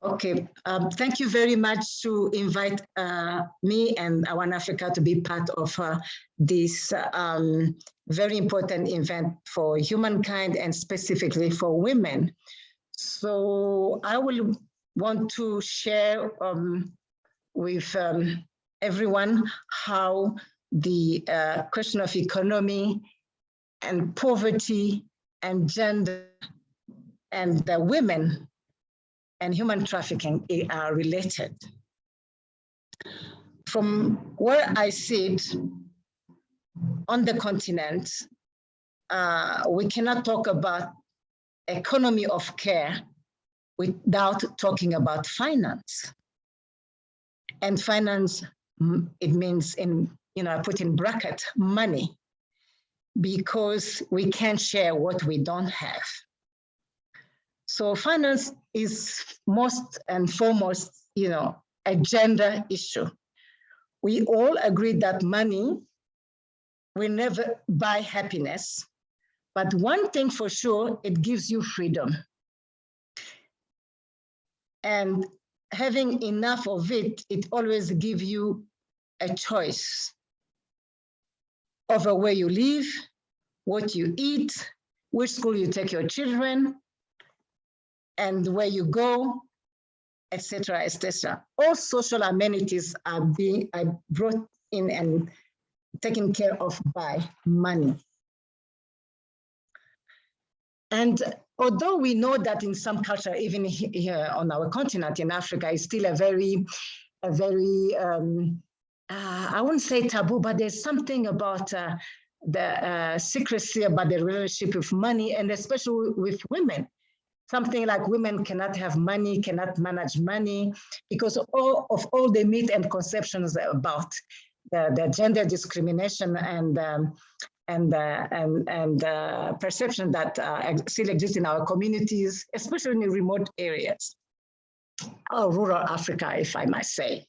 Okay, thank you very much to invite me and Awan Afrika to be part of this very important event for humankind and specifically for women. So I will want to share with everyone how the question of economy and poverty and gender and the women and human trafficking are related. From where I sit on the continent, we cannot talk about economy of care without talking about finance. And finance, it means I put in bracket, money, because we can't share what we don't have. So finance is most and foremost, a gender issue. We all agree that money will never buy happiness, but one thing for sure, it gives you freedom. And having enough of it, it always gives you a choice over where you live, what you eat, which school you take your children, and where you go, etc., etc. All social amenities are brought in and taken care of by money. And although we know that in some culture, even here on our continent in Africa, is still a very, I wouldn't say taboo, but there's something about the secrecy about the relationship with money, and especially with women. Something like women cannot have money, cannot manage money, because of all the myth and conceptions about the gender discrimination and perception that still exists in our communities, especially in the remote areas, or rural Africa, if I might say.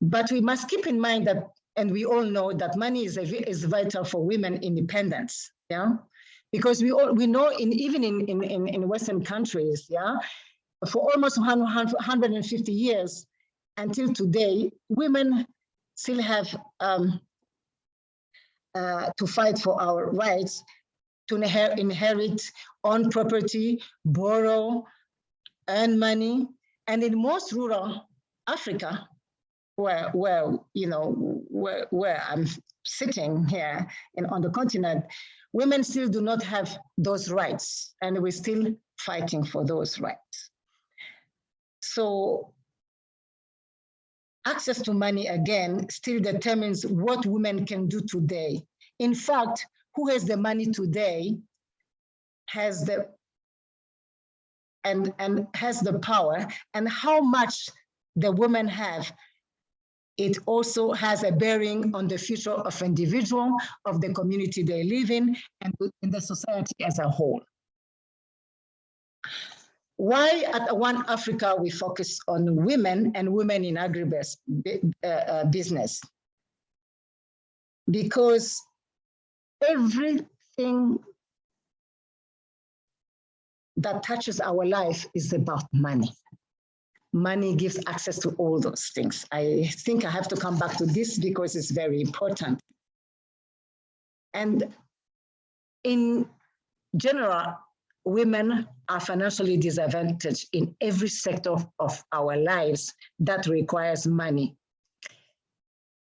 But we must keep in mind that, and we all know that money is vital for women independence. Yeah. Because we know even in Western countries, yeah, for almost 150 years until today, women still have to fight for our rights to inherit, own property, borrow, earn money, and in most rural Africa, where I'm sitting here on the continent, women still do not have those rights, and we're still fighting for those rights. So access to money, again, still determines what women can do today. In fact, who has the money today has the power, and how much the women have, it also has a bearing on the future of individual, of the community they live in, and in the society as a whole. Why at Awan Afrika we focus on women and women in agribusiness? Because everything that touches our life is about money. Money gives access to all those things. I think I have to come back to this because it's very important. And in general, women are financially disadvantaged in every sector of our lives that requires money.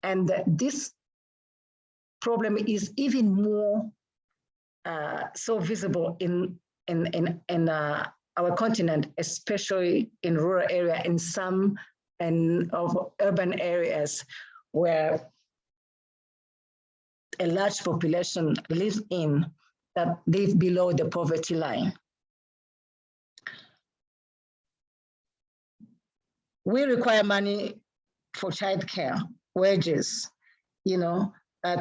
And this problem is even more so visible in our continent, especially in rural area, in some of urban areas where a large population lives in, that live below the poverty line. We require money for childcare, wages, to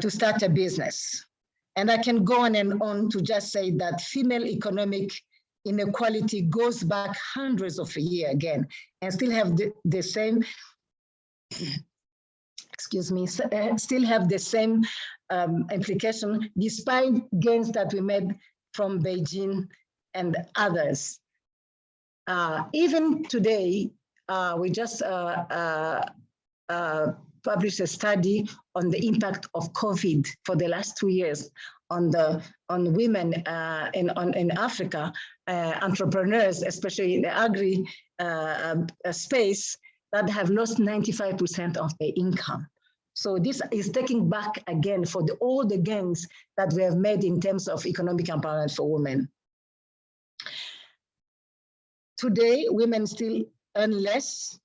start a business. And I can go on and on to just say that female economic inequality goes back hundreds of years again, and still have the same, still have the same implication, despite gains that we made from Beijing and others. Even today, we just published a study on the impact of COVID for the last 2 years on women in Africa, entrepreneurs, especially in the agri space, that have lost 95% of their income. So this is taking back again for all the gains that we have made in terms of economic empowerment for women. Today, women still earn less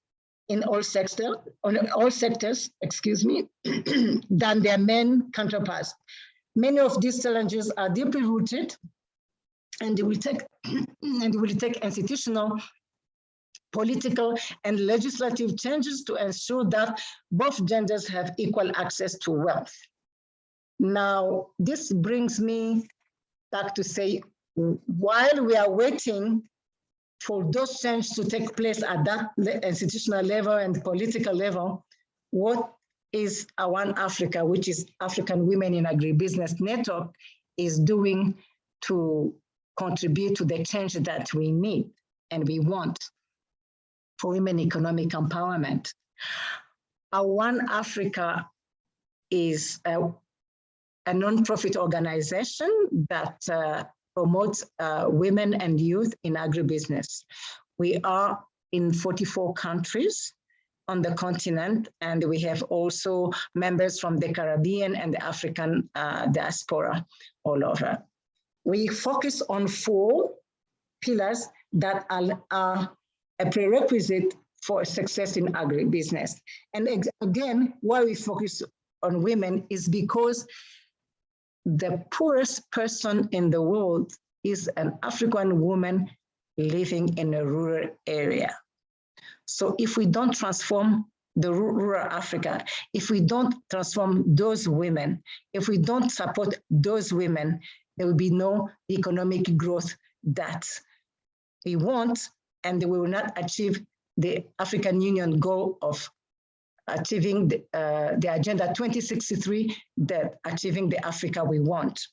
in all sectors, excuse me, than their men counterparts. Many of these challenges are deeply rooted, and they will take institutional, political, and legislative changes to ensure that both genders have equal access to wealth. Now, this brings me back to say, while we are waiting for those changes to take place at that institutional level and political level, what is Awan Africa, which is African Women in Agribusiness Network, is doing to contribute to the change that we need and we want for women economic empowerment? Awan Africa is a non-profit organization that promotes women and youth in agribusiness. We are in 44 countries on the continent, and we have also members from the Caribbean and the African diaspora all over. We focus on 4 pillars that are a prerequisite for success in agribusiness. And again, why we focus on women is because the poorest person in the world is an African woman living in a rural area. So if we don't transform the rural Africa, if we don't transform those women, if we don't support those women, there will be no economic growth that we want, and we will not achieve the African Union goal of achieving the Agenda 2063, that achieving the Africa we want.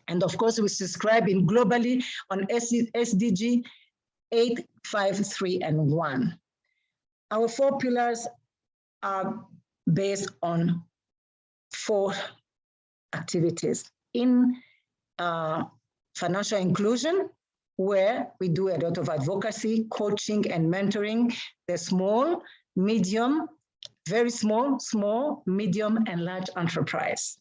And of course, we subscribing globally on SDG 8, 5, 3, and 1. Our 4 pillars are based on 4 activities. In financial inclusion, where we do a lot of advocacy, coaching, and mentoring the small, medium, very small, medium, and large enterprise.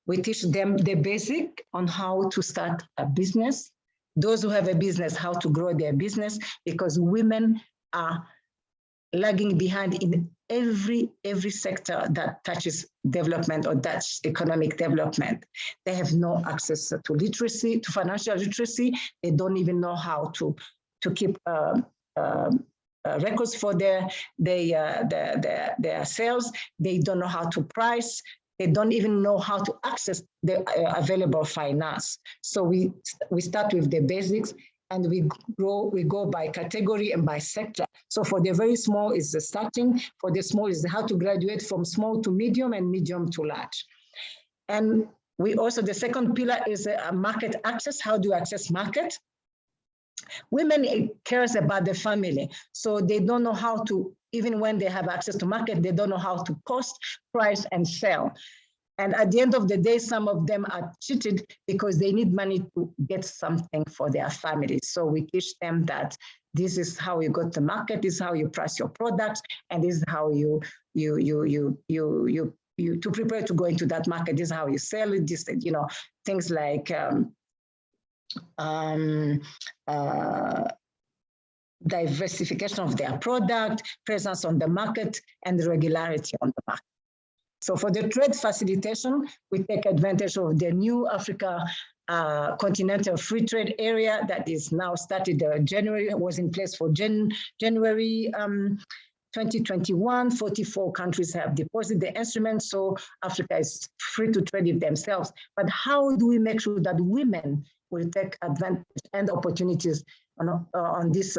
We teach them the basic on how to start a business, those who have a business, how to grow their business, because women are lagging behind in every sector that touches development or touches economic development. They have no access to literacy, to financial literacy. They don't even know how to keep records for their sales. They don't know how to price. They don't even know how to access the available finance. So we start with the basics, and we go by category and by sector. So for the very small is the starting, for the small is how to graduate from small to medium and medium to large. And we also, the second pillar is market access. How do you access market? Women cares about the family, so they don't know how to, even when they have access to market, they don't know how to cost, price, and sell. And at the end of the day, some of them are cheated because they need money to get something for their families. So we teach them that this is how you go to market, this is how you price your products, and this is how you to prepare to go into that market. This is how you sell it. This, things like diversification of their product, presence on the market, and regularity on the market. So for the trade facilitation, we take advantage of the new Africa Continental Free Trade Area that is now started January, was in place for January 2021. 44 countries have deposited the instrument, so Africa is free to trade it themselves. But how do we make sure that women will take advantage and opportunities on this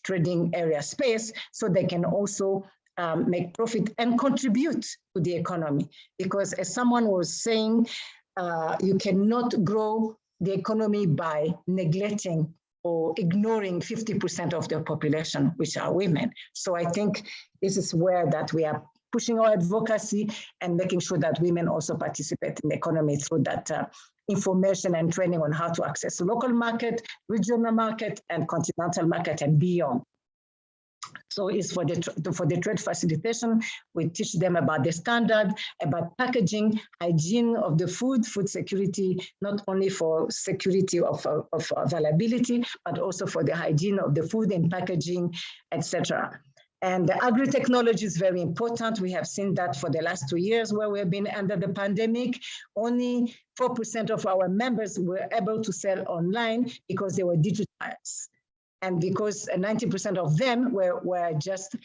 trading area space, so they can also make profit and contribute to the economy? Because as someone was saying, you cannot grow the economy by neglecting or ignoring 50% of the population, which are women. So I think this is where that we are pushing our advocacy and making sure that women also participate in the economy through that information and training on how to access the local market, regional market, and continental market and beyond. So it's for the trade facilitation. We teach them about the standard, about packaging, hygiene of the food security, not only for security of availability, but also for the hygiene of the food and packaging, etc. And the agri-technology is very important. We have seen that for the last 2 years where we've been under the pandemic, only 4% of our members were able to sell online because they were digitized. And because 90% of them were just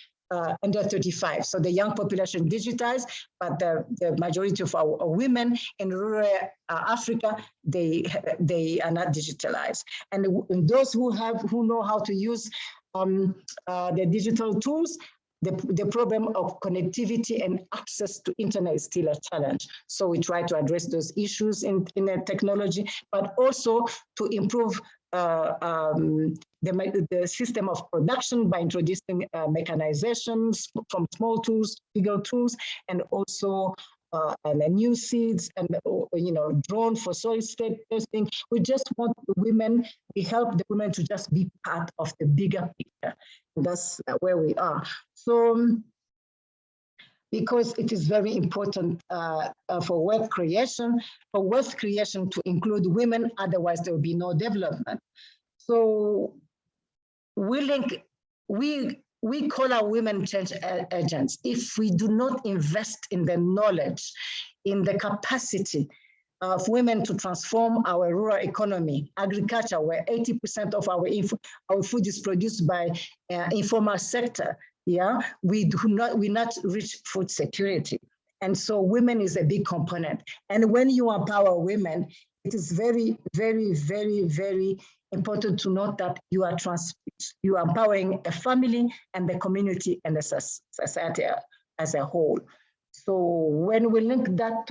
under 35. So the young population digitized, but the majority of our women in rural Africa, they are not digitalized. And those who know how to use the digital tools, the problem of connectivity and access to internet is still a challenge. So we try to address those issues in the technology, but also to improve the system of production by introducing mechanizations from small tools, bigger tools, and also new seeds and drone for soil state testing. We just want the women, we help the women to just be part of the bigger picture. And that's where we are. So because it is very important for wealth creation to include women, otherwise there will be no development. So we call our women change agents. If we do not invest in the knowledge, in the capacity of women to transform our rural economy, agriculture, where 80% of our food is produced by informal sector, yeah, we not reach food security. And so women is a big component. And when you empower women, it is very, very, very, very important to note that you are empowering a family and the community and the society as a whole. So when we link that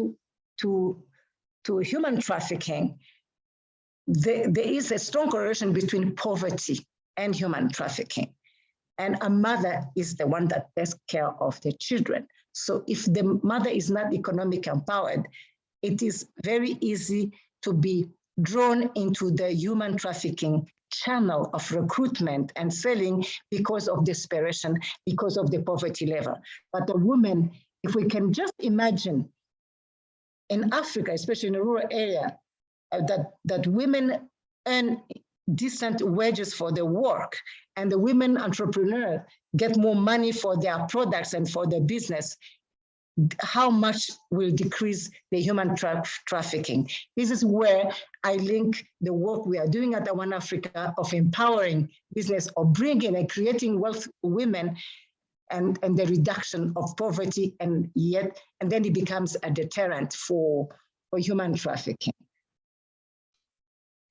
to human trafficking, there is a strong correlation between poverty and human trafficking. And a mother is the one that takes care of the children. So if the mother is not economically empowered, it is very easy to be drawn into the human trafficking channel of recruitment and selling because of desperation, because of the poverty level. But the woman, if we can just imagine in Africa, especially in a rural area, that women earn decent wages for their work, and the women entrepreneurs get more money for their products and for their business, how much will decrease the human trafficking? This is where I link the work we are doing at Awan Africa of empowering business, or bringing and creating wealth for women, and the reduction of poverty, and then it becomes a deterrent for human trafficking.